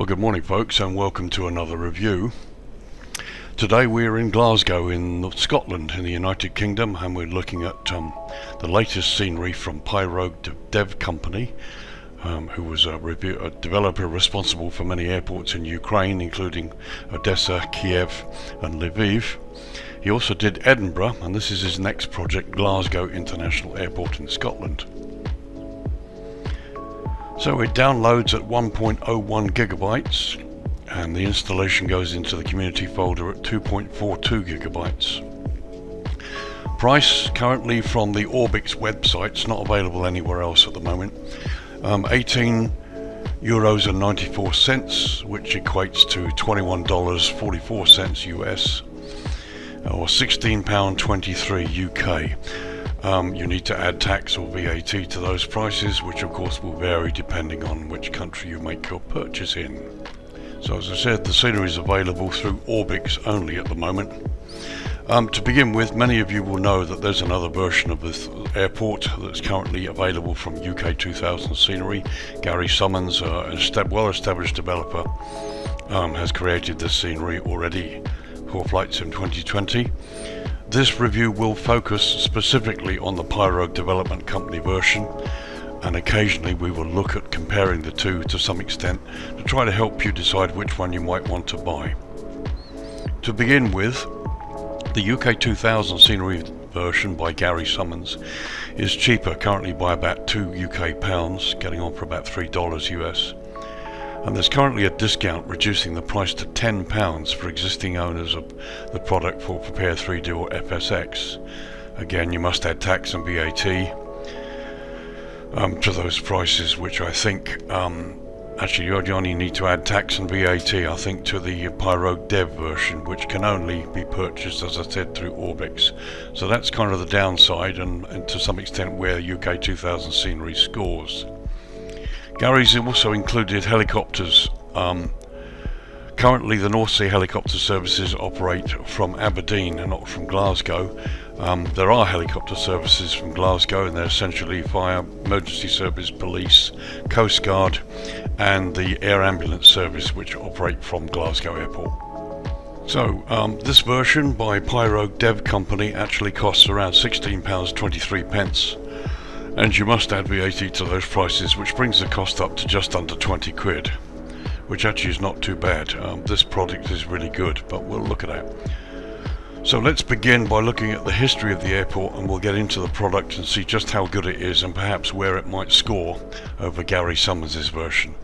Well, good morning folks, and welcome to another review. Today we're in Glasgow in Scotland in the United Kingdom, and we're looking at the latest scenery from PYROGUE Dev Co, who was a developer responsible for many airports in Ukraine, including Odessa, Kiev and Lviv. He also did Edinburgh, and this is his next project, Glasgow International Airport in Scotland. So it downloads at 1.01 gigabytes, and the installation goes into the community folder at 2.42 gigabytes. Price currently from the Orbix website, it's not available anywhere else at the moment. €18.94, which equates to $21.44 US, or £16.23 UK. You need to add tax or VAT to those prices, which of course will vary depending on which country you make your purchase in. So as I said, the scenery is available through Orbix only at the moment. To begin with, many of you will know that there's another version of this airport that's currently available from UK 2000 Scenery. Gary Summons, a well-established developer, has created this scenery already for flights in 2020. This review will focus specifically on the PYROGUE Development Company version, and occasionally we will look at comparing the two to some extent to try to help you decide which one you might want to buy. To begin with, the UK 2000 Scenery version by Gary Summons is cheaper currently by about £2 UK, getting on for about $3 US. And there's currently a discount reducing the price to £10 for existing owners of the product for Prepare 3D or FSX. Again, you must add tax and VAT to those prices, which I think actually you only need to add tax and VAT, I think, to the PYROGUE Dev version, which can only be purchased, as I said, through Orbix. So that's kind of the downside, and to some extent where UK 2000 Scenery scores. Gary's also included helicopters. Currently the North Sea helicopter services operate from Aberdeen and not from Glasgow. There are helicopter services from Glasgow, and they're essentially fire, emergency service, police, Coast Guard and the air ambulance service, which operate from Glasgow Airport. So this version by PYROGUE Dev Company actually costs around £16.23, and you must add VAT to those prices, which brings the cost up to just under 20 quid, which actually is not too bad. This product is really good, but we'll look at that. So let's begin by looking at the history of the airport, and we'll get into the product and see just how good it is and perhaps where it might score over Gary Summons' version.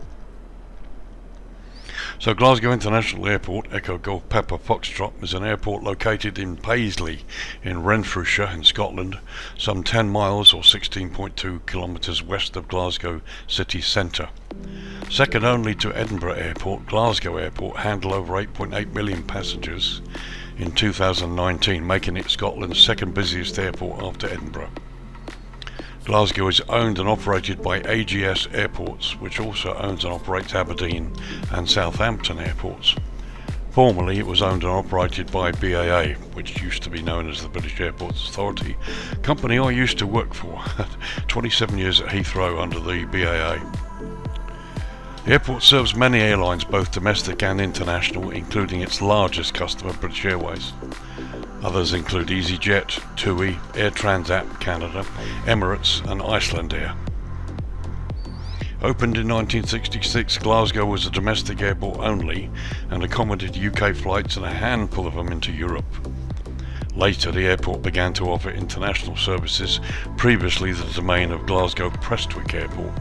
So Glasgow International Airport, Echo Golf Pepper Foxtrot, is an airport located in Paisley in Renfrewshire in Scotland, some 10 miles or 16.2 kilometres west of Glasgow city centre. Second only to Edinburgh Airport, Glasgow Airport handled over 8.8 million passengers in 2019, making it Scotland's second busiest airport after Edinburgh. Glasgow is owned and operated by AGS Airports, which also owns and operates Aberdeen and Southampton airports. Formerly it was owned and operated by BAA, which used to be known as the British Airports Authority, a company I used to work for. 27 years at Heathrow under the BAA. The airport serves many airlines, both domestic and international, including its largest customer, British Airways. Others include EasyJet, TUI, Air Transat Canada, Emirates and Icelandair. Opened in 1966, Glasgow was a domestic airport only and accommodated UK flights and a handful of them into Europe. Later, the airport began to offer international services, previously the domain of Glasgow Prestwick Airport,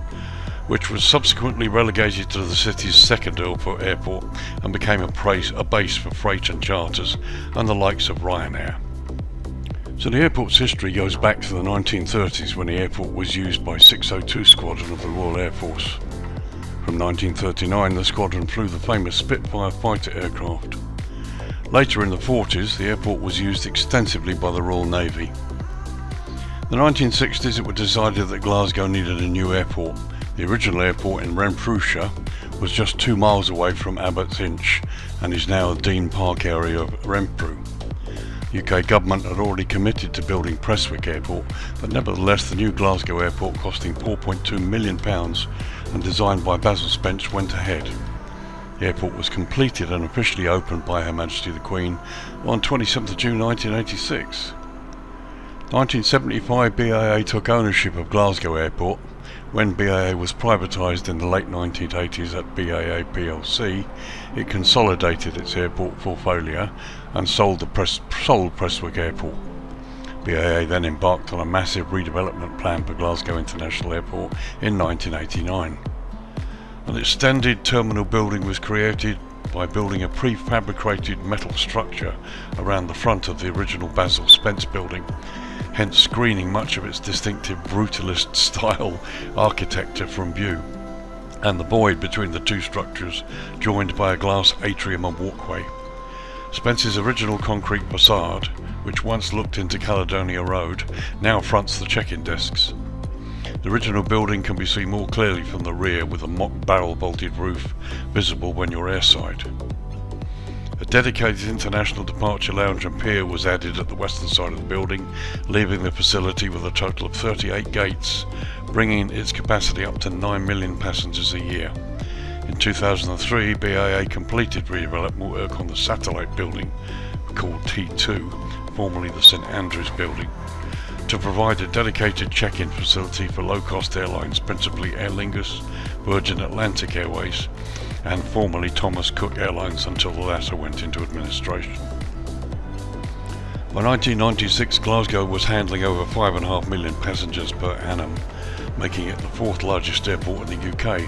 which was subsequently relegated to the city's second airport and became a base for freight and charters and the likes of Ryanair. So the airport's history goes back to the 1930s, when the airport was used by 602 Squadron of the Royal Air Force. From 1939, the squadron flew the famous Spitfire fighter aircraft. Later in the 40s, the airport was used extensively by the Royal Navy. In the 1960s, it was decided that Glasgow needed a new airport. The original airport in Renfrewshire was just 2 miles away from Abbots Inch and is now the Dean Park area of Renfrew. The UK government had already committed to building Prestwick Airport, but nevertheless the new Glasgow airport, costing £4.2 million and designed by Basil Spence, went ahead. The airport was completed and officially opened by Her Majesty the Queen on 27th of June 1986. 1975 BAA took ownership of Glasgow Airport. When BAA was privatised in the late 1980s at BAA plc, it consolidated its airport portfolio and sold Prestwick Airport. BAA then embarked on a massive redevelopment plan for Glasgow International Airport in 1989. An extended terminal building was created by building a prefabricated metal structure around the front of the original Basil Spence building, hence screening much of its distinctive brutalist style architecture from view, and the void between the two structures joined by a glass atrium and walkway. Spence's original concrete facade, which once looked into Caledonia Road, now fronts the check-in desks. The original building can be seen more clearly from the rear, with a mock barrel-vaulted roof visible when you're airside. A dedicated international departure lounge and pier was added at the western side of the building, leaving the facility with a total of 38 gates, bringing its capacity up to 9 million passengers a year. In 2003, BAA completed redevelopment work on the satellite building, called T2, formerly the St Andrews building, to provide a dedicated check-in facility for low-cost airlines, principally Aer Lingus, Virgin Atlantic Airways, and formerly Thomas Cook Airlines until the latter went into administration. By 1996, Glasgow was handling over 5.5 million passengers per annum, making it the fourth largest airport in the UK.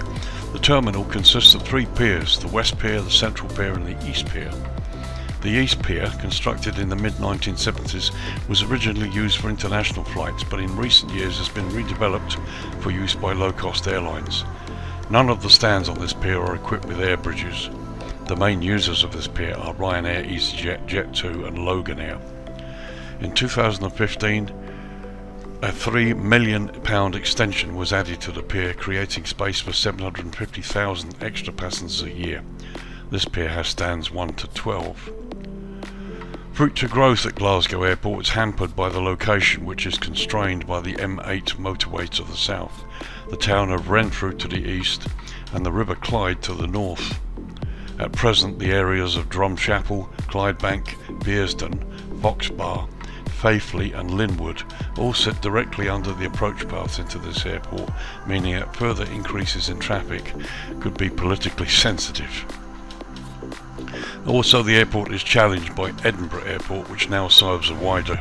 The terminal consists of three piers: the West Pier, the Central Pier and the East Pier. The East Pier, constructed in the mid-1970s, was originally used for international flights, but in recent years has been redeveloped for use by low-cost airlines. None of the stands on this pier are equipped with air bridges. The main users of this pier are Ryanair, EasyJet, Jet2 and Loganair. In 2015, a £3 million extension was added to the pier, creating space for 750,000 extra passengers a year. This pier has stands 1 to 12. Future growth at Glasgow Airport is hampered by the location, which is constrained by the M8 motorway to the south, the town of Renfrew to the east, and the River Clyde to the north. At present, the areas of Drumchapel, Clydebank, Bearsden, Foxbar, Faithfully and Linwood all sit directly under the approach paths into this airport, meaning that further increases in traffic could be politically sensitive. Also, the airport is challenged by Edinburgh Airport, which now serves a wider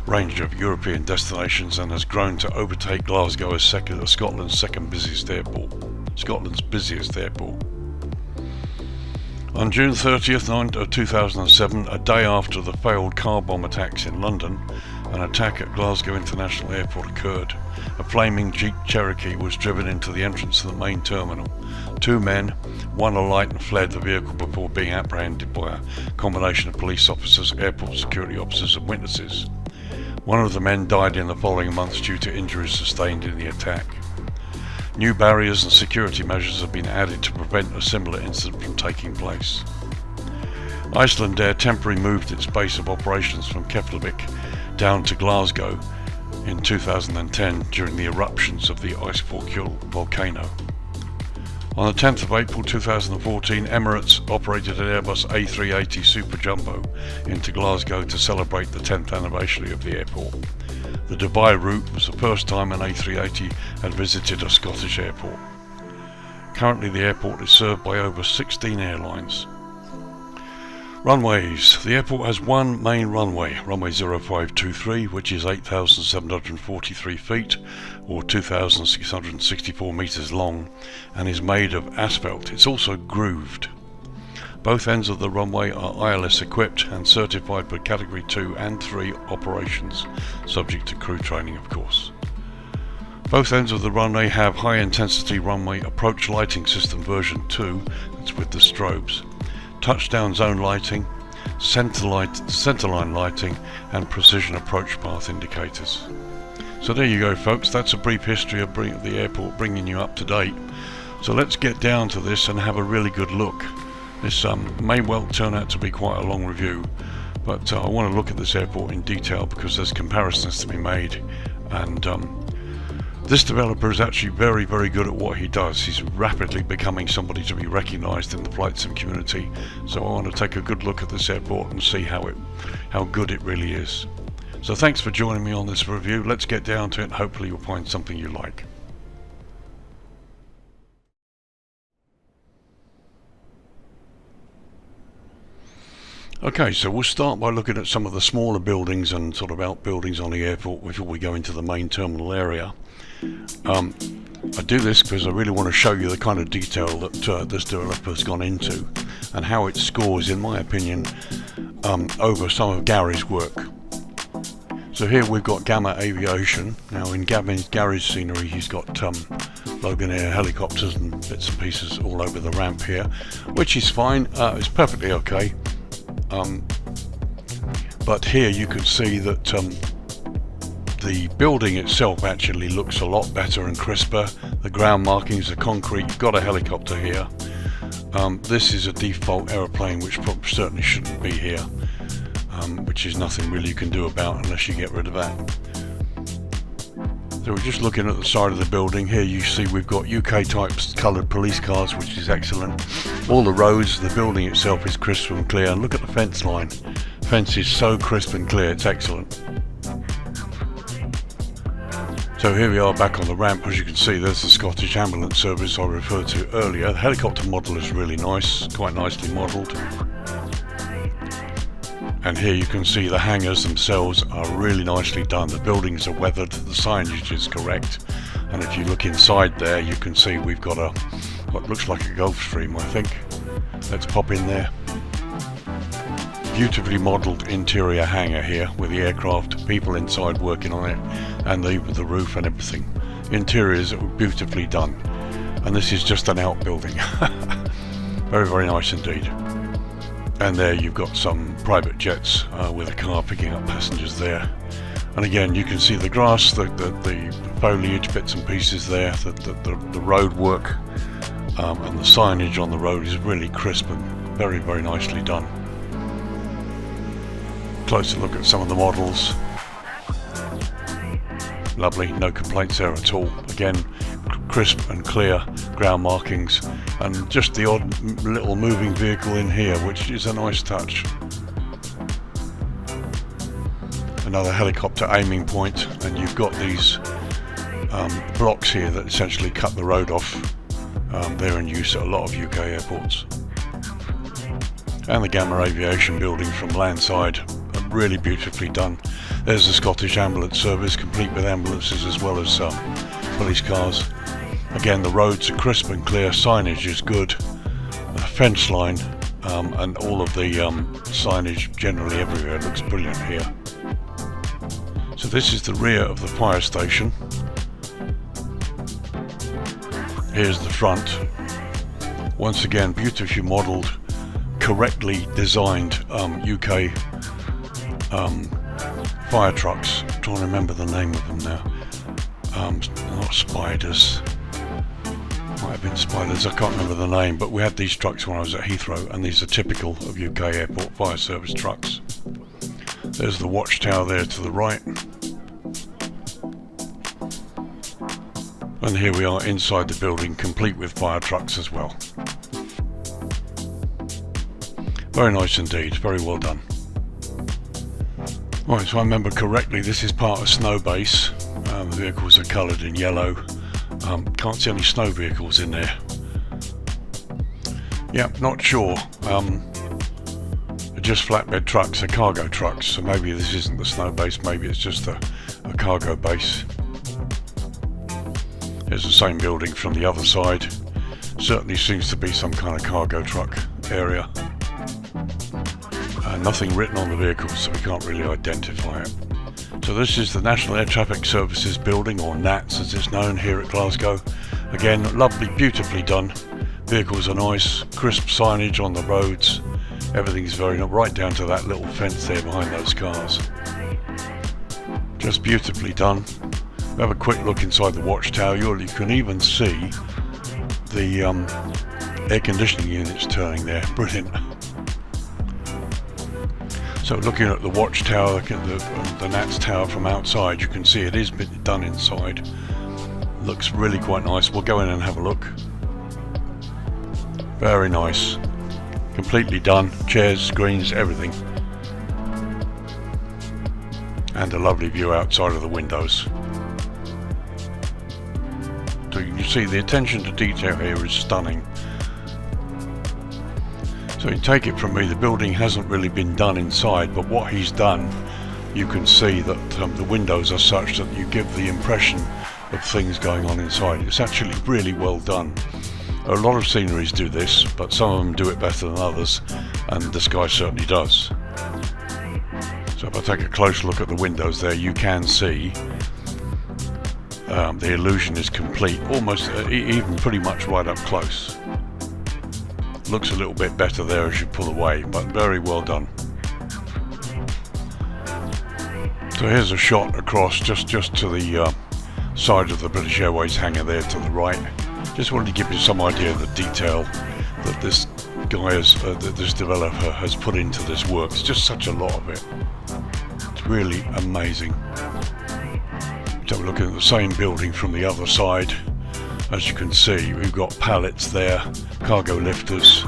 range of European destinations and has grown to overtake Glasgow as Scotland's busiest airport. On June 30th, 2007, a day after the failed car bomb attacks in London, an attack at Glasgow International Airport occurred. A flaming Jeep Cherokee was driven into the entrance to the main terminal. Two men, one alight and fled the vehicle before being apprehended by a combination of police officers, airport security officers and witnesses. One of the men died in the following months due to injuries sustained in the attack. New barriers and security measures have been added to prevent a similar incident from taking place. Icelandair temporarily moved its base of operations from Keflavik down to Glasgow in 2010 during the eruptions of the Icefjord volcano. On the 10th of April 2014, Emirates operated an Airbus A380 Super Jumbo into Glasgow to celebrate the 10th anniversary of the airport. The Dubai route was the first time an A380 had visited a Scottish airport. Currently, the airport is served by over 16 airlines. Runways. The airport has one main runway, runway 0523, which is 8,743 feet or 2,664 metres long and is made of asphalt. It's also grooved. Both ends of the runway are ILS equipped and certified for Category 2 and 3 operations, subject to crew training of course. Both ends of the runway have high intensity runway approach lighting system version 2, that's with the strobes, touchdown zone lighting, centerline lighting and precision approach path indicators. So there you go folks, that's a brief history of the airport, bringing you up to date. So let's get down to this and have a really good look. This may well turn out to be quite a long review, but I want to look at this airport in detail because there's comparisons to be made, and This developer is actually very, very good at what he does. He's rapidly becoming somebody to be recognised in the flight sim community. So I want to take a good look at this airport and see how good it really is. So thanks for joining me on this review. Let's get down to it. Hopefully you'll find something you like. Okay, so we'll start by looking at some of the smaller buildings and sort of outbuildings on the airport before we go into the main terminal area. I do this because I really want to show you the kind of detail that this developer has gone into and how it scores, in my opinion, over some of Gary's work. So here we've got Gamma Aviation. Now in Gary's scenery he's got Logan Air helicopters and bits and pieces all over the ramp here, which is fine, it's perfectly okay. But here you can see that the building itself actually looks a lot better and crisper. The ground markings are concrete. You've got a helicopter here. This is a default aeroplane which certainly shouldn't be here, which is nothing really you can do about unless you get rid of that. So we're just looking at the side of the building. Here you see we've got UK type coloured police cars, which is excellent. All the roads, the building itself is crisp and clear. And look at the fence line. The fence is so crisp and clear, it's excellent. So here we are back on the ramp. As you can see, there's the Scottish ambulance service I referred to earlier. The helicopter model is really nice, quite nicely modelled. And here you can see the hangars themselves are really nicely done. The buildings are weathered, the signage is correct, and if you look inside there you can see we've got what looks like a Gulfstream, I think. Let's pop in there. Beautifully modelled interior hangar here with the aircraft, people inside working on it, and the roof and everything. Interiors are beautifully done, and this is just an outbuilding. Very, very nice indeed. And there you've got some private jets with a car picking up passengers there. And again you can see the grass, the foliage bits and pieces there, the road work, and the signage on the road is really crisp and very, very nicely done. Closer look at some of the models. Lovely, no complaints there at all. Again, crisp and clear ground markings, and just the odd little moving vehicle in here, which is a nice touch. Another helicopter aiming point, and you've got these blocks here that essentially cut the road off. They're in use at a lot of UK airports. And the Gamma Aviation building from landside, really beautifully done. There's the Scottish ambulance service, complete with ambulances as well as police cars. Again, the roads are crisp and clear, signage is good, fence line, and all of the signage generally everywhere looks brilliant here. So this is the rear of the fire station. Here's the front. Once again, beautifully modelled, correctly designed UK fire trucks. I'm trying to remember the name of them now. Not Spiders. Might have been Spiders, I can't remember the name, but we had these trucks when I was at Heathrow, and these are typical of UK airport fire service trucks. There's the watchtower there to the right. And here we are inside the building, complete with fire trucks as well. Very nice indeed, very well done. Right, so I remember correctly, this is part of Snow Base. The vehicles are coloured in yellow. Can't see any snow vehicles in there. Yeah, not sure. They're just flatbed trucks, they're cargo trucks, so maybe this isn't the Snow Base, maybe it's just a cargo base. There's the same building from the other side. Certainly seems to be some kind of cargo truck area. Nothing written on the vehicles, so we can't really identify it. So this is the National Air Traffic Services building, or NATS as it's known here at Glasgow. Again, lovely, beautifully done. Vehicles are nice, crisp signage on the roads. Everything's very nice, right down to that little fence there behind those cars. Just beautifully done. We have a quick look inside the watchtower. You can even see the air conditioning units turning there. Brilliant. So looking at the watchtower, the NATS tower from outside, you can see it is been done inside. Looks really quite nice. We'll go in and have a look. Very nice. Completely done. Chairs, screens, everything. And a lovely view outside of the windows. So you can see the attention to detail here is stunning. So you take it from me, the building hasn't really been done inside, but what he's done, you can see that the windows are such that you give the impression of things going on inside. It's actually really well done. A lot of sceneries do this, but some of them do it better than others, and this guy certainly does. So if I take a close look at the windows there, you can see the illusion is complete, almost even pretty much right up close. Looks a little bit better there as you pull away, but very well done. So here's a shot across just to the side of the British Airways hangar there to the right. Just wanted to give you some idea of the detail that this guy has, that this developer has put into this work. It's just such a lot of it. It's really amazing. So we're looking at the same building from the other side. As you can see, we've got pallets there, cargo lifters,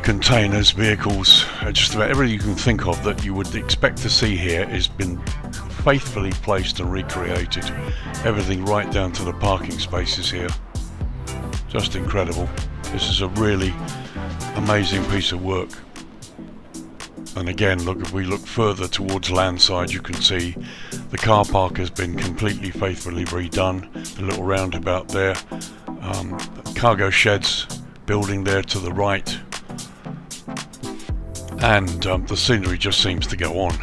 containers, vehicles, just about everything you can think of that you would expect to see here has been faithfully placed and recreated. Everything right down to the parking spaces here. Just incredible. This is a really amazing piece of work. And again, look, if we look further towards landside, you can see the car park has been completely faithfully redone. The little roundabout there, cargo sheds building there to the right, and the scenery just seems to go on.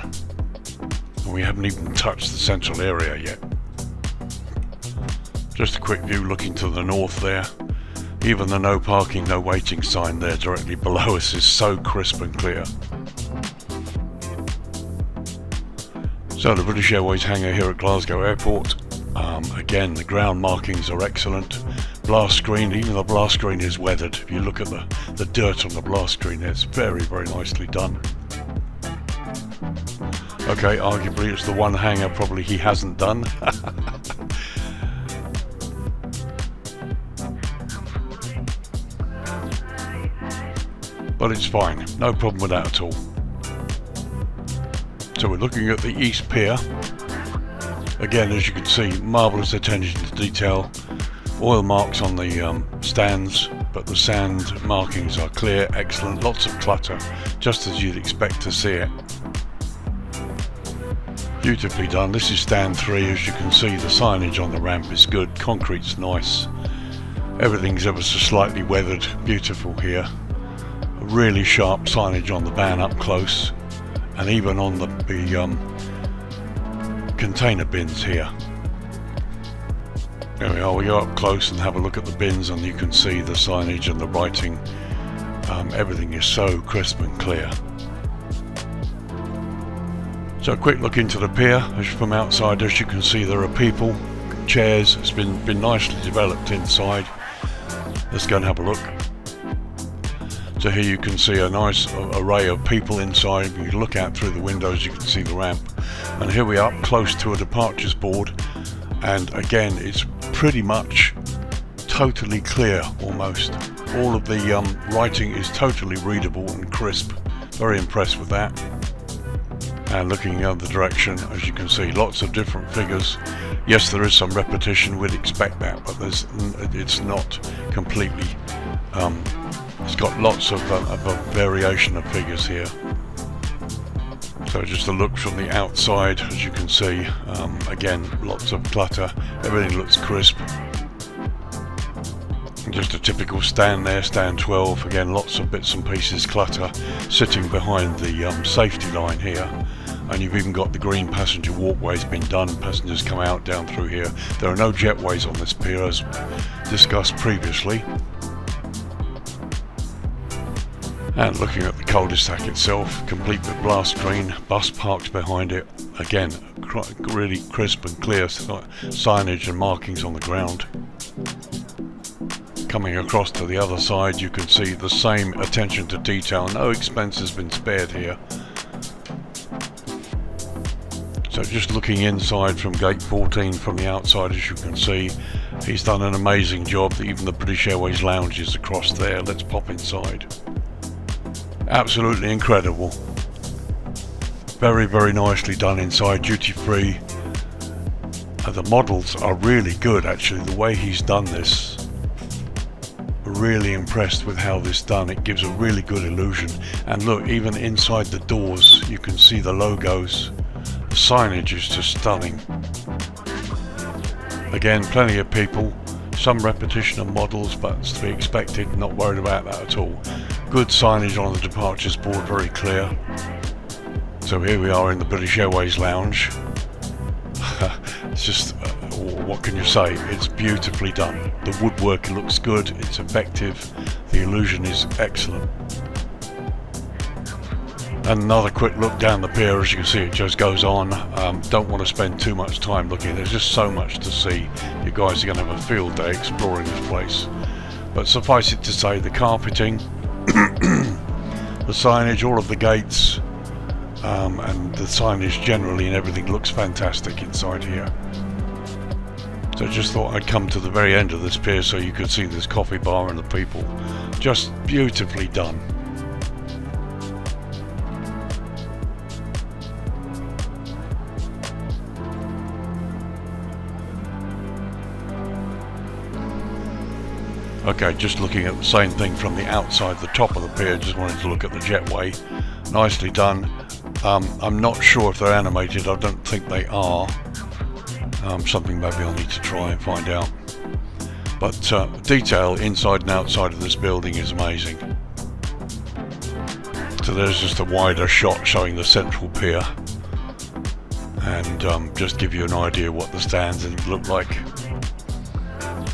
And we haven't even touched the central area yet. Just a quick view looking to the north there. Even the no parking, no waiting sign there directly below us is so crisp and clear. So the British Airways hangar here at Glasgow Airport. Again, the ground markings are excellent. Blast screen, even the blast screen is weathered. If you look at the dirt on the blast screen, it's very, very nicely done. Okay, arguably it's the one hangar probably he hasn't done. But it's fine, no problem with that at all. So we're looking at the East Pier. Again, as you can see, marvellous attention to detail. Oil marks on the stands, but the sand markings are clear, excellent. Lots of clutter, just as you'd expect to see it. Beautifully done. This is stand 3. As you can see, the signage on the ramp is good. Concrete's nice. Everything's ever so slightly weathered. Beautiful here. A really sharp signage on the van up close, and even on the container bins here. There we are. We go up close and have a look at the bins, and you can see the signage and the writing. Everything is so crisp and clear. So a quick look into the pier. From outside, as you can see, there are people, chairs. It's been nicely developed inside. Let's go and have a look. So here you can see a nice array of people inside. If you look out through the windows, you can see the ramp. And here we are up close to a departures board. And again, it's pretty much totally clear almost. All of the writing is totally readable and crisp. Very impressed with that. And looking the other direction, as you can see, lots of different figures. Yes, there is some repetition, we'd expect that, but it's not completely, it's got lots of a variation of figures here. So just a look from the outside, as you can see, again, lots of clutter, everything looks crisp. Just a typical stand there, stand 12, again, lots of bits and pieces, clutter, sitting behind the safety line here. And you've even got the green passenger walkways been done, passengers come out down through here. There are no jetways on this pier as discussed previously. And looking at the cul-de-sac itself, complete with blast screen, bus parked behind it. Again, really crisp and clear signage and markings on the ground. Coming across to the other side, you can see the same attention to detail. No expense has been spared here. So just looking inside from gate 14 from the outside, as you can see, he's done an amazing job. Even the British Airways lounge is across there. Let's pop inside. Absolutely incredible. Very, very nicely done inside, duty free. The models are really good actually, the way he's done this. Really impressed with how this is done. It gives a really good illusion. And look, even inside the doors you can see the logos. The signage is just stunning. Again, plenty of people, some repetition of models, but it's to be expected, not worried about that at all. Good signage on the departures board, very clear. So here we are in the British Airways lounge. It's just, what can you say? It's beautifully done. The woodwork looks good, it's effective, the illusion is excellent. And another quick look down the pier. As you can see, it just goes on. Don't want to spend too much time looking, there's just so much to see. You guys are going to have a field day exploring this place. But suffice it to say, the carpeting, the signage, all of the gates, and the signage generally and everything looks fantastic inside here. So I just thought I'd come to the very end of this pier so you could see this coffee bar and the people. Just beautifully done. Okay, just looking at the same thing from the outside, the top of the pier. Just wanted to look at the jetway. Nicely done. I'm not sure if they're animated. I don't think they are. Something maybe I'll need to try and find out. But detail inside and outside of this building is amazing. So there's just a wider shot showing the central pier, and just give you an idea what the stands look like.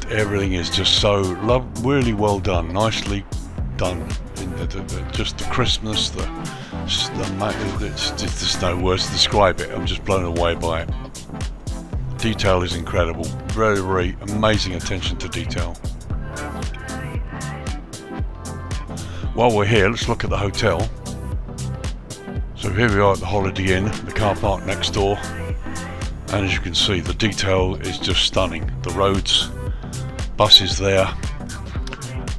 Everything is just so really well done, nicely done. Just the crispness, there's no words to describe it. I'm just blown away by it. Detail is incredible. Very, very amazing attention to detail. While we're here, let's look at the hotel. So here we are at the Holiday Inn, the car park next door. And as you can see, the detail is just stunning. The roads, buses there.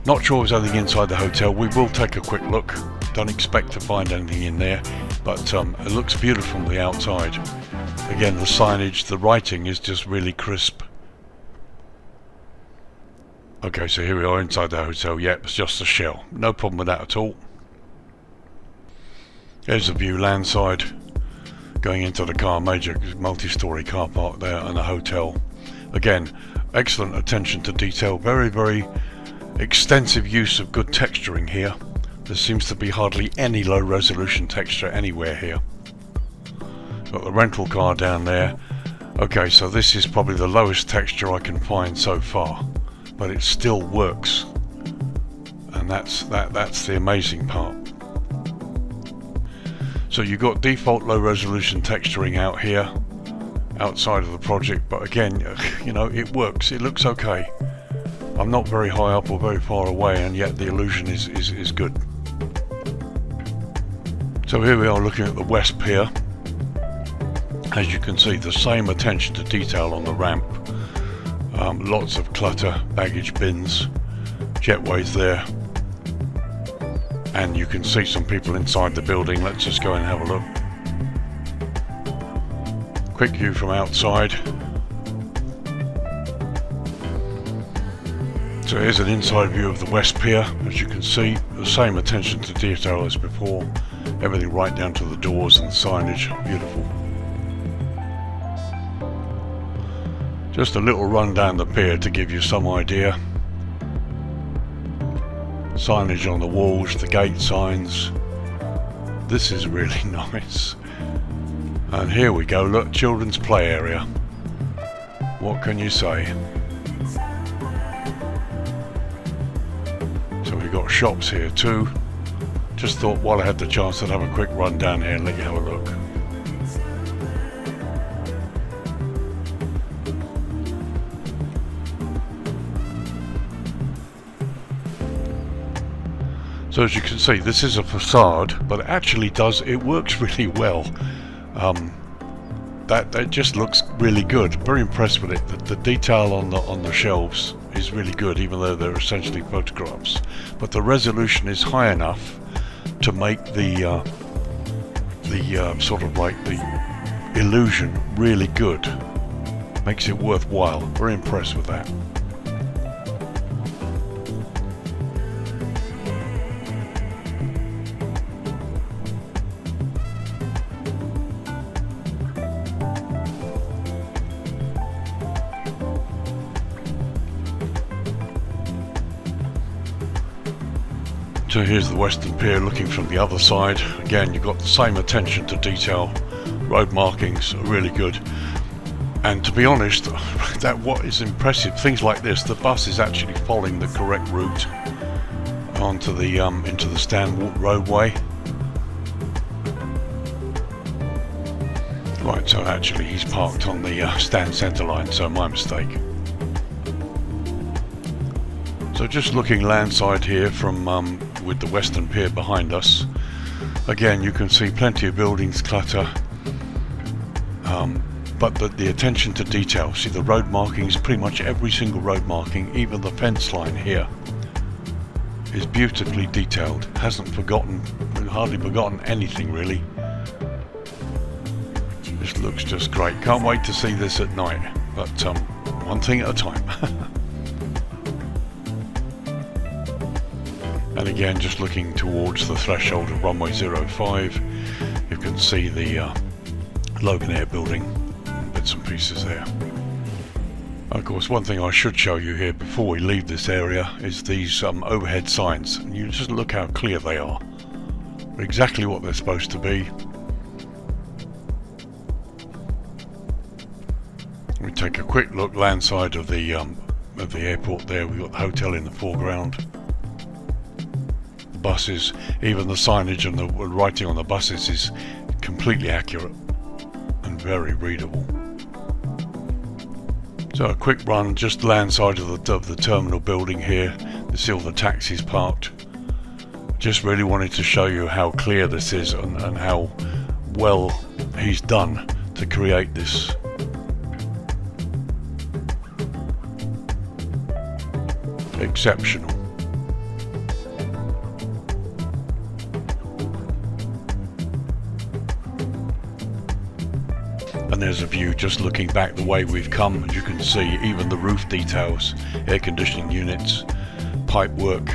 Not sure if there's anything inside the hotel. We will take a quick look. Don't expect to find anything in there, but it looks beautiful from the outside. Again, the signage, the writing is just really crisp. Okay, so here we are inside the hotel. Yep, it's just a shell. No problem with that at all. There's the view landside going into the major multi-story car park there, and the hotel. Again, excellent attention to detail. Very, very extensive use of good texturing here. There seems to be hardly any low resolution texture anywhere here. Got the rental car down there. Okay, so this is probably the lowest texture I can find so far, but it still works, and that's the amazing part. So you've got default low resolution texturing out here outside of the project, but again, you know, it works, it looks okay. I'm not very high up or very far away, and yet the illusion is good. So here we are looking at the West Pier. As you can see, the same attention to detail on the ramp. Lots of clutter, baggage bins, jetways there. And you can see some people inside the building. Let's just go and have a look. Quick view from outside. So here's an inside view of the West Pier. As you can see, the same attention to detail as before. Everything right down to the doors and the signage. Beautiful. Just a little run down the pier to give you some idea. Signage on the walls, the gate signs. This is really nice. And here we go, look, children's play area. What can you say? So we've got shops here too. Just thought while I had the chance I'd have a quick run down here and let you have a look. So as you can see, this is a facade, but it actually works really well. that just looks really good. Very impressed with it. The detail on the shelves is really good, even though they're essentially photographs. But the resolution is high enough to make the sort of like the illusion really good. Makes it worthwhile. Very impressed with that. So here's the Western Pier looking from the other side. Again, you've got the same attention to detail. Road markings are really good. And to be honest, that what is impressive, things like this, the bus is actually following the correct route onto the into the Stanwalk roadway. Right, so actually he's parked on the Stan Centre line, so my mistake. So just looking landside here from with the Western Pier behind us. Again, you can see plenty of buildings clutter, but the attention to detail. See the road markings, pretty much every single road marking, even the fence line here, is beautifully detailed. Hasn't hardly forgotten anything really. This looks just great. Can't wait to see this at night, but one thing at a time. And again, just looking towards the threshold of runway 05, you can see the Logan Air building, bits and pieces there. Of course, one thing I should show you here before we leave this area is these overhead signs. And you just look how clear they are. Exactly what they're supposed to be. We take a quick look landside of the airport there. We've got the hotel in the foreground. Buses, even the signage and the writing on the buses is completely accurate and very readable. So a quick run just landside of the terminal building here. You see all the taxis parked. Just really wanted to show you how clear this is and how well he's done to create this. Exceptional. And there's a view just looking back the way we've come. As you can see, even the roof details, air conditioning units, pipe work,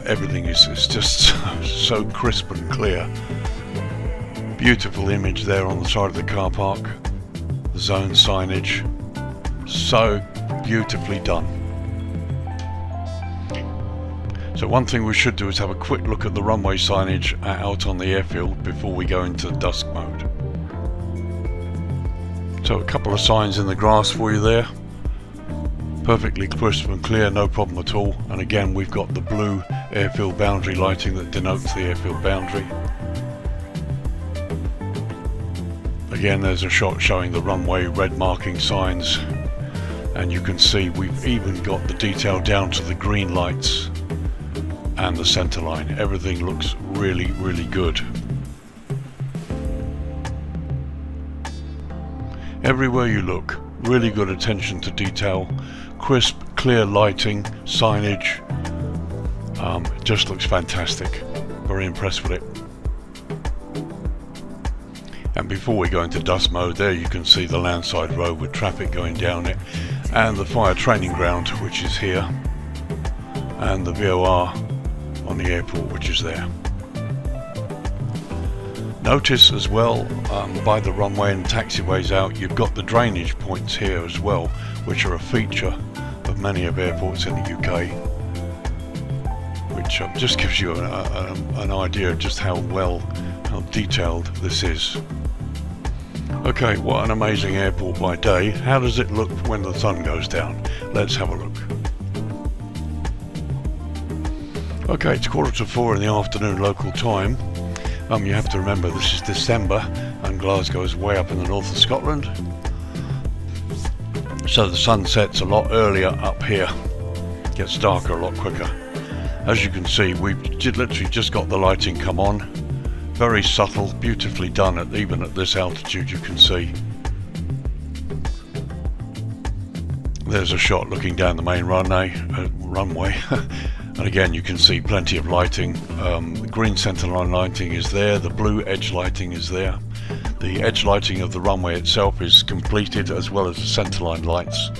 everything is just so crisp and clear. Beautiful image there on the side of the car park. The zone signage, so beautifully done. So one thing we should do is have a quick look at the runway signage out on the airfield before we go into dusk mode. So a couple of signs in the grass for you there. Perfectly crisp and clear, no problem at all. And again, we've got the blue airfield boundary lighting that denotes the airfield boundary. Again, there's a shot showing the runway red marking signs. And you can see we've even got the detail down to the green lights and the centre line. Everything looks really, really good. Everywhere you look, really good attention to detail, crisp, clear lighting, signage. It just looks fantastic. Very impressed with it. And before we go into dusk mode, there you can see the landside road with traffic going down it, and the fire training ground, which is here, and the VOR on the airport, which is there. Notice as well, by the runway and taxiways out, you've got the drainage points here as well, which are a feature of many of airports in the UK, which just gives you an idea of just how detailed this is. Okay, what an amazing airport by day. How does it look when the sun goes down? Let's have a look. Okay, it's 4:45 in the afternoon local time. You have to remember this is December and Glasgow is way up in the north of Scotland, so the sun sets a lot earlier up here, gets darker a lot quicker. As you can see, we've literally just got the lighting come on, Very subtle, beautifully done, even at this altitude you can see. There's a shot looking down the main runway, and again you can see plenty of lighting. The green centerline lighting is there, the blue edge lighting is there. The edge lighting of the runway itself is completed, as well as the centerline lights.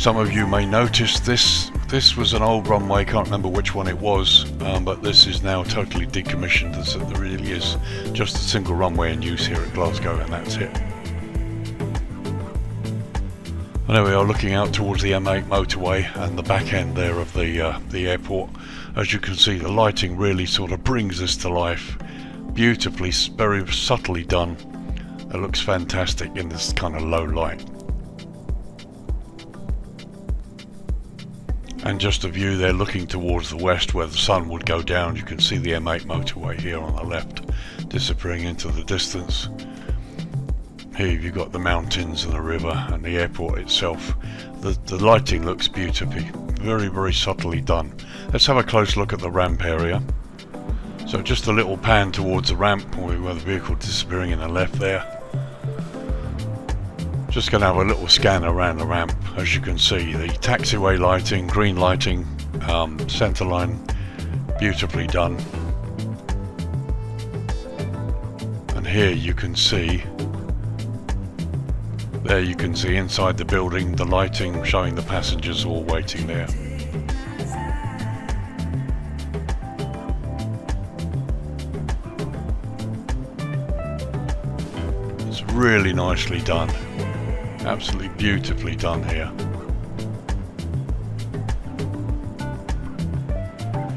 Some of you may notice this was an old runway, can't remember which one it was, but this is now totally decommissioned. There really is just a single runway in use here at Glasgow, and that's it. And there we are, looking out towards the M8 motorway and the back end there of the airport. As you can see, the lighting really sort of brings this to life. Beautifully, very subtly done. It looks fantastic in this kind of low light. And just a view there looking towards the west where the sun would go down. You can see the M8 motorway here on the left disappearing into the distance. Here you've got the mountains and the river and the airport itself. The lighting looks beautifully, very, very subtly done. Let's have a close look at the ramp area. So just a little pan towards the ramp where the vehicle disappearing in the left there. Just going to have a little scan around the ramp. As you can see, the taxiway lighting, green lighting, centre line, beautifully done. And here you can see, there you can see inside the building the lighting showing the passengers all waiting there. It's really nicely done. Absolutely beautifully done here.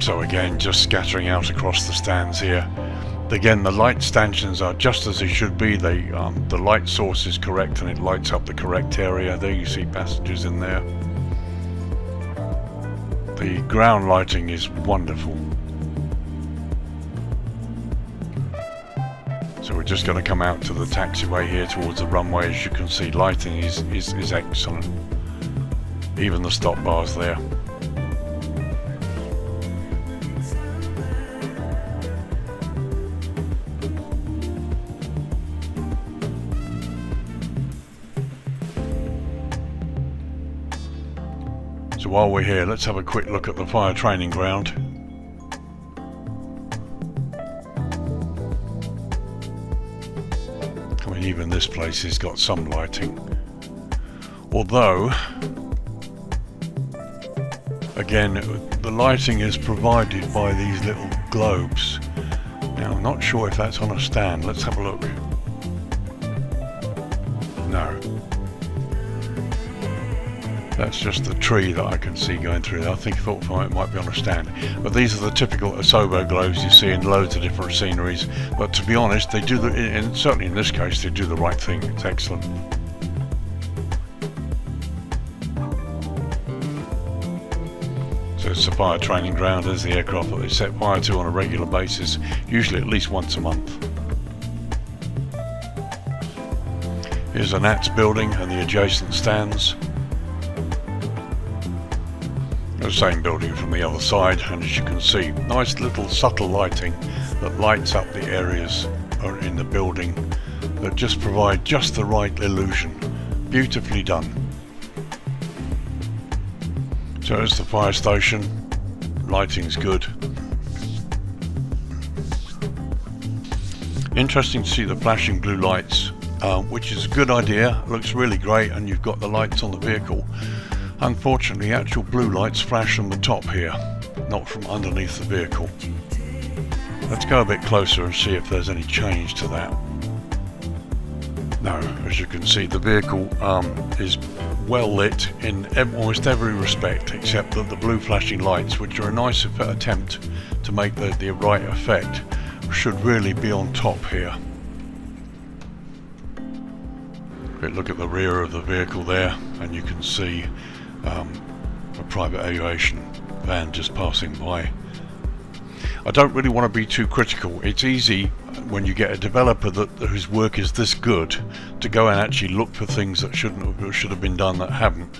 So again, just scattering out across the stands here. Again, the light stanchions are just as they should be. The light source is correct and it lights up the correct area. There you see passengers in there. The ground lighting is wonderful. So we're just going to come out to the taxiway here towards the runway. As you can see, lighting is excellent. Even the stop bars there. So while we're here, let's have a quick look at the fire training ground. I mean, even this place has got some lighting. Although, again, the lighting is provided by these little globes. Now, I'm not sure if that's on a stand. Let's have a look. No. That's just the tree that I can see going through there. I thought it might be on a stand. But these are the typical Asobo globes you see in loads of different sceneries. But to be honest, they do and certainly in this case, they do the right thing. It's excellent. So it's a fire training ground. There's the aircraft that they set fire to on a regular basis, usually at least once a month. Here's the NATS building and the adjacent stands. The same building from the other side, and as you can see, nice little subtle lighting that lights up the areas in the building that just provide just the right illusion. Beautifully done. So there's the fire station. Lighting's good. Interesting to see the flashing blue lights, which is a good idea. Looks really great, and you've got the lights on the vehicle. Unfortunately, actual blue lights flash from the top here, not from underneath the vehicle. Let's go a bit closer and see if there's any change to that. No, as you can see, the vehicle is well lit in almost every respect, except that the blue flashing lights, which are a nice attempt to make the right effect, should really be on top here. Look at the rear of the vehicle there, and you can see a private aviation van just passing by. I don't really want to be too critical. It's easy when you get a developer whose work is this good to go and actually look for things that should have been done that haven't.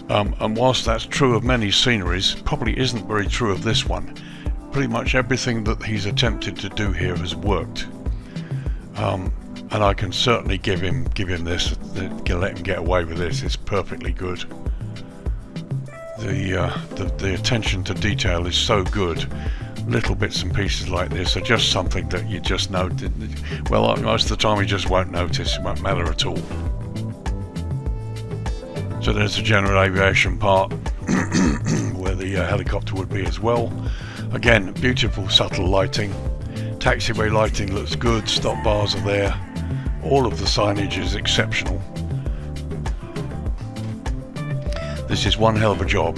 And whilst that's true of many sceneries, probably isn't very true of this one. pretty much everything that he's attempted to do here has worked, and I can certainly give him this, let him get away with this. It's perfectly good. The attention to detail is so good. Little bits and pieces like this are just something that you just know. Well, most of the time you just won't notice. It won't matter at all. So there's the general aviation part where the helicopter would be as well. Again, beautiful subtle lighting. Taxiway lighting looks good. Stop bars are there. All of the signage is exceptional. This is one hell of a job.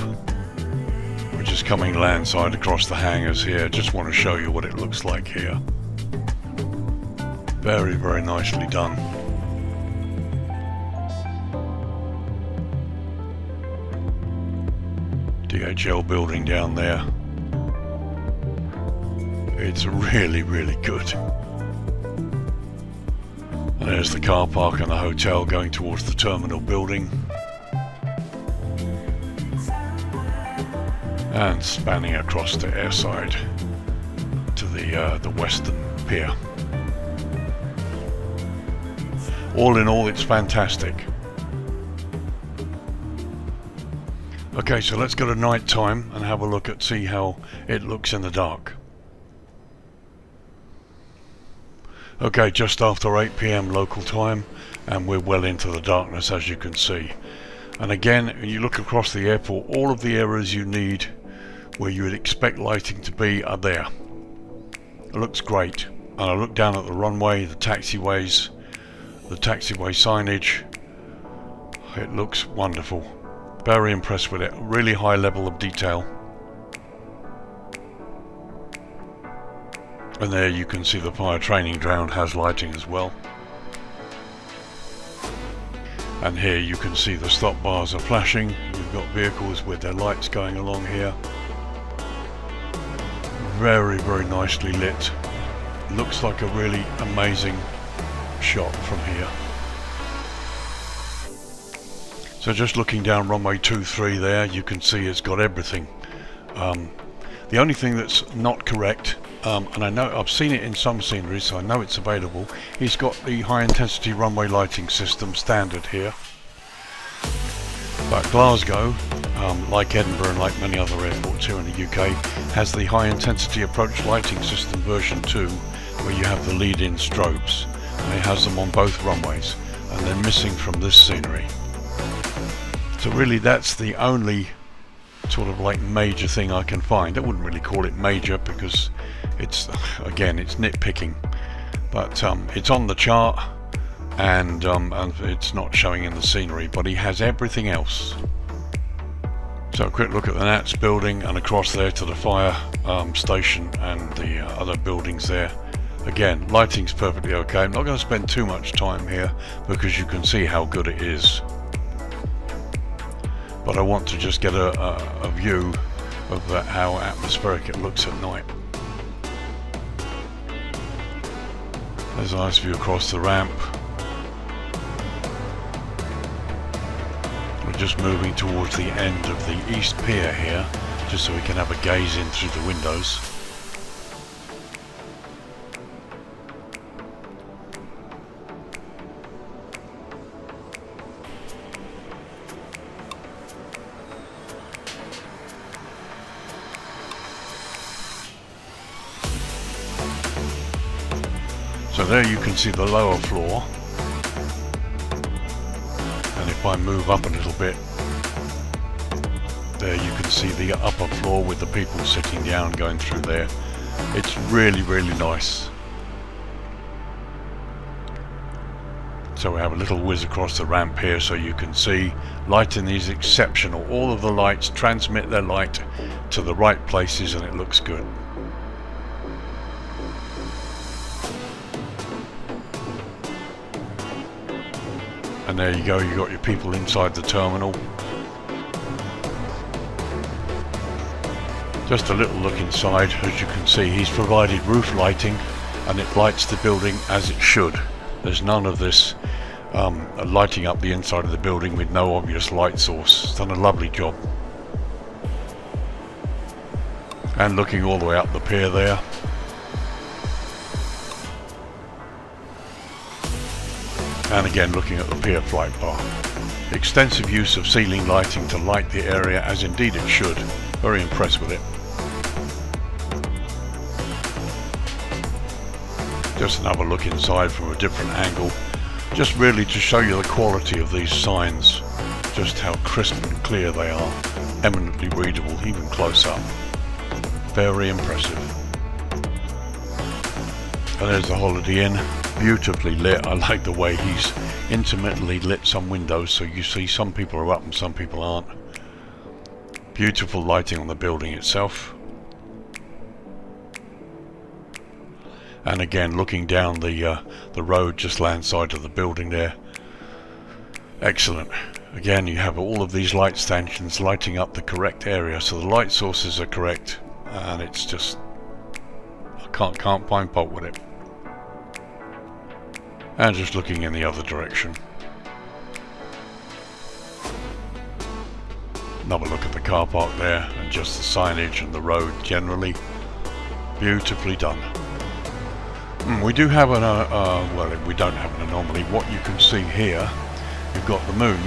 We're just coming landside across the hangars here. Just want to show you what it looks like here. Very, very nicely done. DHL building down there. It's really, really good. And there's the car park and the hotel going towards the terminal building. And spanning across the airside to the western pier. All in all, it's fantastic. Okay, so let's go to night time and have a look at see how it looks in the dark. Okay, just after 8 PM local time, and we're well into the darkness, as you can see. And again, when you look across the airport, all of the areas you need where you would expect lighting to be are there. It looks great. And I look down at the runway, the taxiway signage. It looks wonderful. Very impressed with it. Really high level of detail. And there you can see the fire training ground has lighting as well. And here you can see the stop bars are flashing. We've got vehicles with their lights going along here. Very, very nicely lit. Looks like a really amazing shot from here. So just looking down runway 23 there, you can see it's got everything. The only thing that's not correct, and I know I've seen it in some scenery, so I know it's available, he's got the high intensity runway lighting system standard here. But Glasgow, like Edinburgh and like many other airports here in the UK, has the high intensity approach lighting system version 2, where you have the lead-in strobes, and it has them on both runways, and they're missing from this scenery. So really that's the only sort of like major thing I can find. I wouldn't really call it major because it's, again, it's nitpicking, but it's on the chart, and it's not showing in the scenery, but he has everything else. So a quick look at the Nats building and across there to the fire station and the other buildings there. Again, lighting's perfectly okay. I'm not going to spend too much time here because you can see how good it is. But I want to just get a view of how atmospheric it looks at night. There's a nice view across the ramp. We're just moving towards the end of the East Pier here, just so we can have a gaze in through the windows. So there you can see the lower floor, and if I move up a little bit, there you can see the upper floor with the people sitting down going through there. It's really, really nice. So we have a little whiz across the ramp here so you can see lighting is exceptional. All of the lights transmit their light to the right places and it looks good. And there you go, you got your people inside the terminal. Just a little look inside. As you can see, he's provided roof lighting and it lights the building as it should. There's none of this lighting up the inside of the building with no obvious light source. It's done a lovely job. And looking all the way up the pier there. And again looking at the pier flight bar. Extensive use of ceiling lighting to light the area, as indeed it should. Very impressed with it. Just another look inside from a different angle, just really to show you the quality of these signs, just how crisp and clear they are, eminently readable even close up. Very impressive. And there's the Holiday Inn, beautifully lit. I like the way he's intermittently lit some windows, so you see some people are up and some people aren't. Beautiful lighting on the building itself. And again looking down the road just landside of the building there. Excellent. Again you have all of these light stanchions lighting up the correct area, so the light sources are correct, and it's just, I can't find fault with it. And just looking in the other direction. Another look at the car park there, and just the signage and the road generally. Beautifully done. We do have an, well, we don't have an anomaly. What you can see here, you've got the moon,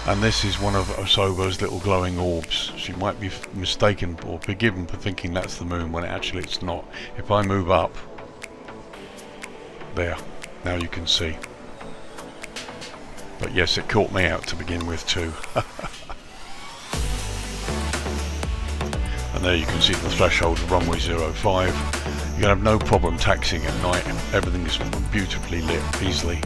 and this is one of Osobo's little glowing orbs. She might be mistaken or forgiven for thinking that's the moon when actually it's not. If I move up, there, now you can see. But yes, it caught me out to begin with too. And there you can see the threshold of runway 05. You can have no problem taxiing at night. Everything is beautifully lit easily.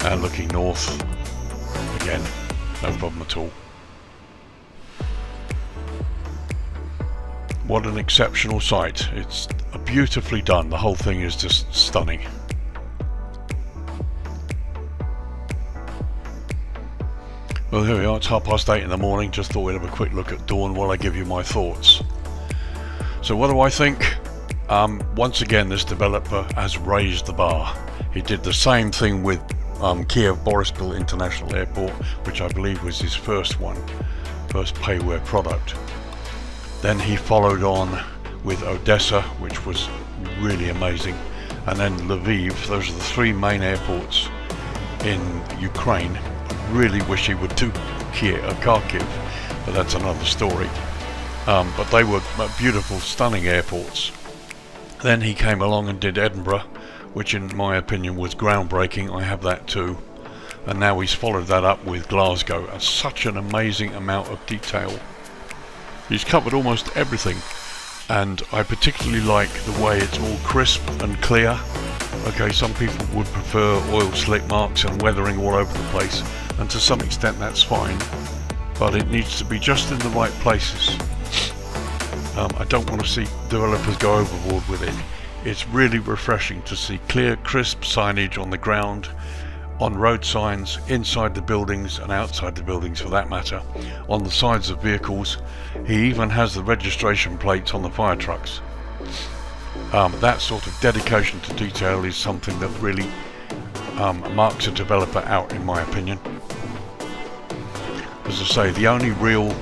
And looking north, again, no problem at all. What an exceptional sight. It's beautifully done. The whole thing is just stunning. Well, here we are. It's 8:30 in the morning. Just thought we'd have a quick look at dawn while I give you my thoughts. So what do I think? Once again, this developer has raised the bar. He did the same thing with Kiev Boryspil International Airport, which I believe was his first payware product. Then he followed on with Odessa, which was really amazing, and then Lviv. Those are the three main airports in Ukraine. I really wish he would do Kharkiv, but that's another story. But they were beautiful, stunning airports. Then he came along and did Edinburgh, which in my opinion was groundbreaking. I have that too. And now he's followed that up with Glasgow. And such an amazing amount of detail. He's covered almost everything, and I particularly like the way it's all crisp and clear. Okay, some people would prefer oil slick marks and weathering all over the place, and to some extent that's fine, but it needs to be just in the right places. I don't want to see developers go overboard with it. It's really refreshing to see clear, crisp signage on the ground, on road signs, inside the buildings and outside the buildings for that matter, on the sides of vehicles. He even has the registration plates on the fire trucks. That sort of dedication to detail is something that really marks a developer out, in my opinion. As I say, the only real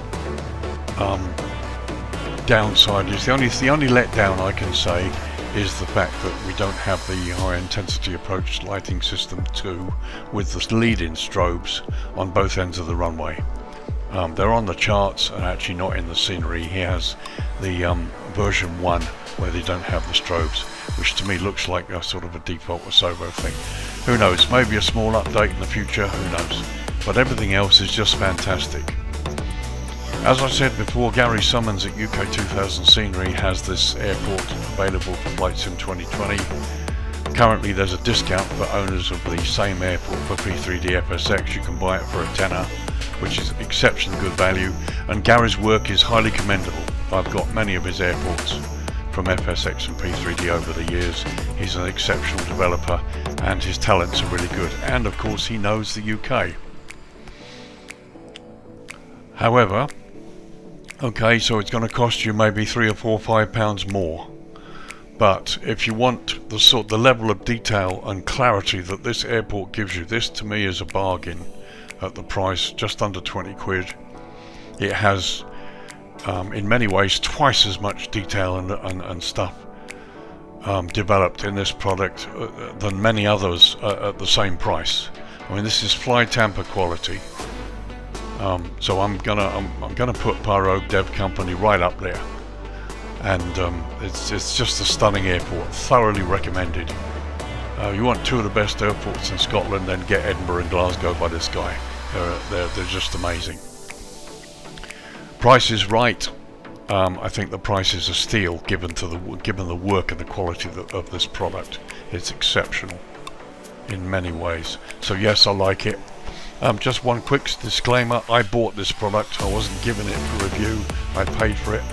downside is the only letdown I can say is the fact that we don't have the high intensity approach lighting system 2 with the lead-in strobes on both ends of the runway. They're on the charts and actually not in the scenery. He has the version 1 where they don't have the strobes, which to me looks like a sort of a default Osobo thing. Who knows, maybe a small update in the future, who knows. But everything else is just fantastic. As I said before, Gary Summons at UK 2000 Scenery has this airport available for Flight Sim 2020. Currently there's a discount for owners of the same airport for P3D FSX. You can buy it for a tenner, which is exceptionally good value, and Gary's work is highly commendable. I've got many of his airports from FSX and P3D over the years. He's an exceptional developer and his talents are really good, and of course he knows the UK. However, okay, so it's going to cost you maybe £3 or £4 or £5 more. But if you want the level of detail and clarity that this airport gives you, this to me is a bargain at the price, just under 20 quid. It has in many ways twice as much detail and stuff developed in this product than many others at the same price. I mean, this is fly tamper quality. So I'm gonna put PYROGUE Dev Company right up there, and it's just a stunning airport. Thoroughly recommended. You want two of the best airports in Scotland, then get Edinburgh and Glasgow by this guy. They're just amazing. Price is right. I think the price is a steal given the work and the quality of this product. It's exceptional in many ways. So yes, I like it. Just one quick disclaimer: I bought this product. I wasn't given it for review. I paid for it,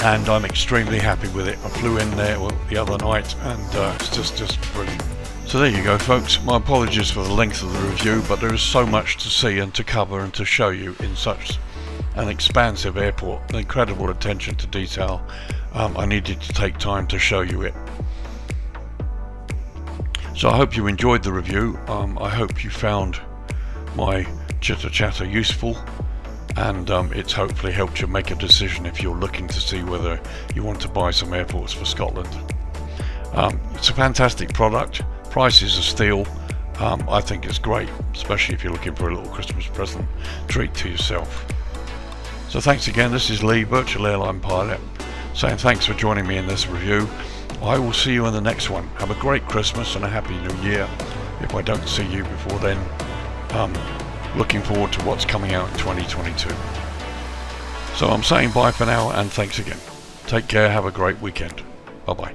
and I'm extremely happy with it. I flew in there the other night, and it's just brilliant. So there you go, folks. My apologies for the length of the review, but there is so much to see and to cover and to show you in such an expansive airport. Incredible attention to detail. I needed to take time to show you it. So I hope you enjoyed the review. I hope you found my chitter chatter useful, and it's hopefully helped you make a decision if you're looking to see whether you want to buy some airports for Scotland. It's a fantastic product. Price is a steal. I think it's great, especially if you're looking for a little Christmas present treat to yourself. So thanks again. This is Lee, Virtual Airline Pilot, saying thanks for joining me in this review. I will see you in the next one. Have a great Christmas and a happy New Year if I don't see you before then. Looking forward to what's coming out in 2022. So I'm saying bye for now, and thanks again. Take care. Have a great weekend. Bye bye.